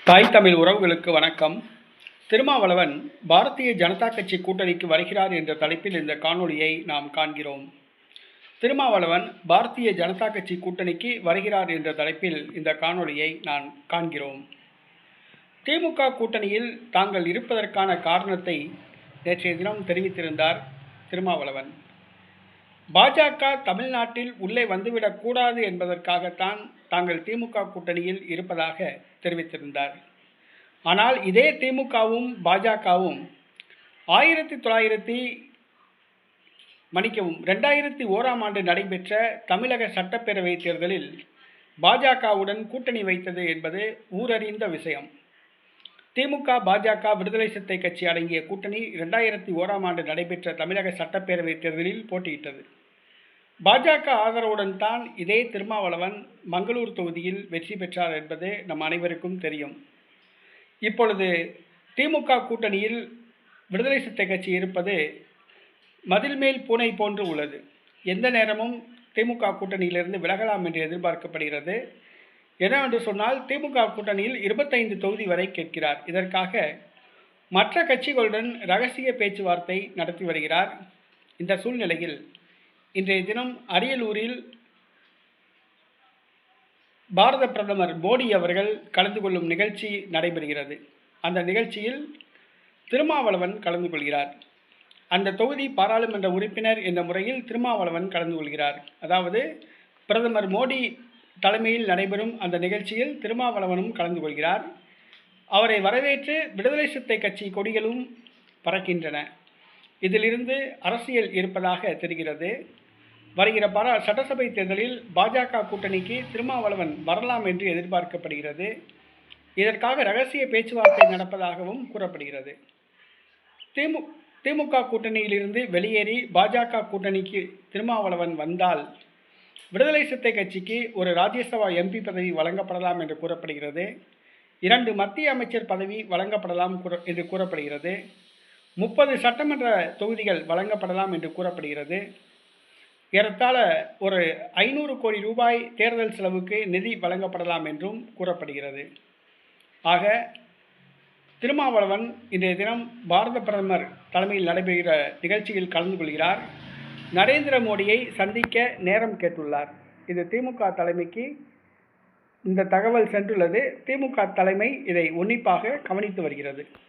தாய் தமிழ் உறவுகளுக்கு வணக்கம். திருமாவளவன் பாரதிய ஜனதா கட்சி கூட்டணிக்கு வருகிறார் என்ற தலைப்பில் இந்த காணொளியை நாம் காண்கிறோம். திருமாவளவன் பாரதிய ஜனதா கட்சி கூட்டணிக்கு வருகிறார் என்ற தலைப்பில் இந்த காணொளியை நான் காண்கிறோம். திமுக கூட்டணியில் தாங்கள் இருப்பதற்கான காரணத்தை நேற்றைய தினம் தெரிவித்திருந்தார் திருமாவளவன். பாஜக தமிழ்நாட்டில் உள்ளே வந்துவிடக்கூடாது என்பதற்காகத்தான் தாங்கள் திமுக கூட்டணியில் இருப்பதாக தெரிவித்திருந்தார். ஆனால் இதே திமுகவும் பாஜகவும் 2001ஆம் ஆண்டு நடைபெற்ற தமிழக சட்டப்பேரவை தேர்தலில் பாஜகவுடன் கூட்டணி வைத்தது என்பது ஊரறிந்த விஷயம். திமுக, பாஜக, விடுதலை சிறுத்தை கட்சி அடங்கிய கூட்டணி 2001ஆம் ஆண்டு நடைபெற்ற தமிழக சட்டப்பேரவை தேர்தலில் போட்டியிட்டது. பாஜக ஆதரவுடன் தான் இதே திருமாவளவன் மங்களூர் தொகுதியில் வெற்றி பெற்றார் என்பது நம் அனைவருக்கும் தெரியும். இப்பொழுது திமுக கூட்டணியில் விடுதலை சிறுத்தை கட்சி இருப்பது மதில் மேல் பூனை போன்று உள்ளது. எந்த நேரமும் திமுக கூட்டணியிலிருந்து விலகலாம் என்று எதிர்பார்க்கப்படுகிறது. என்னவென்று சொன்னால், திமுக கூட்டணியில் 25 தொகுதி வரை கேட்கிறார். இதற்காக மற்ற கட்சிகளுடன் ரகசிய பேச்சுவார்த்தை நடத்தி வருகிறார். இந்த சூழ்நிலையில் இன்றைய தினம் அரியலூரில் பாரத பிரதமர் மோடி அவர்கள் கலந்து கொள்ளும் நிகழ்ச்சி நடைபெறுகிறது. அந்த நிகழ்ச்சியில் திருமாவளவன் கலந்து கொள்கிறார். அந்த தொகுதி பாராளுமன்ற உறுப்பினர் என்ற முறையில் திருமாவளவன் கலந்து கொள்கிறார். அதாவது பிரதமர் மோடி தலைமையில் நடைபெறும் அந்த நிகழ்ச்சியில் திருமாவளவனும் கலந்து கொள்கிறார். அவரை வரவேற்று விடுதலை சிறுத்தை கட்சி கொடிகளும் பறக்கின்றன. இதிலிருந்து அரசியல் இருப்பதாக தெரிகிறது. வருகிற சட்டசபை தேர்தலில் பாஜக கூட்டணிக்கு திருமாவளவன் வரலாம் என்று எதிர்பார்க்கப்படுகிறது. இதற்காக ரகசிய பேச்சுவார்த்தை நடப்பதாகவும் கூறப்படுகிறது. திமுக கூட்டணியிலிருந்து வெளியேறி பாஜக கூட்டணிக்கு திருமாவளவன் வந்தால் விடுதலை சிறுத்தை கட்சிக்கு ஒரு ராஜ்யசபா எம்பி பதவி வழங்கப்படலாம் என்று கூறப்படுகிறது. 2 மத்திய அமைச்சர் பதவி வழங்கப்படலாம் என்று கூறப்படுகிறது. 30 சட்டமன்ற தொகுதிகள் வழங்கப்படலாம் என்று கூறப்படுகிறது. ஏறத்தாழ ஒரு 500 கோடி ரூபாய் தேர்தல் செலவுக்கு நிதி வழங்கப்படலாம் என்றும் கூறப்படுகிறது. ஆக திருமாவளவன் இன்றைய தினம் பாரத பிரதமர் தலைமையில் நடைபெறுகிற நிகழ்ச்சியில் கலந்து கொள்கிறார். நரேந்திர மோடியை சந்திக்க நேரம் கேட்டுள்ளார். இது திமுக தலைமைக்கு இந்த தகவல் சென்றுள்ளது. திமுக தலைமை இதை உன்னிப்பாக கவனித்து வருகிறது.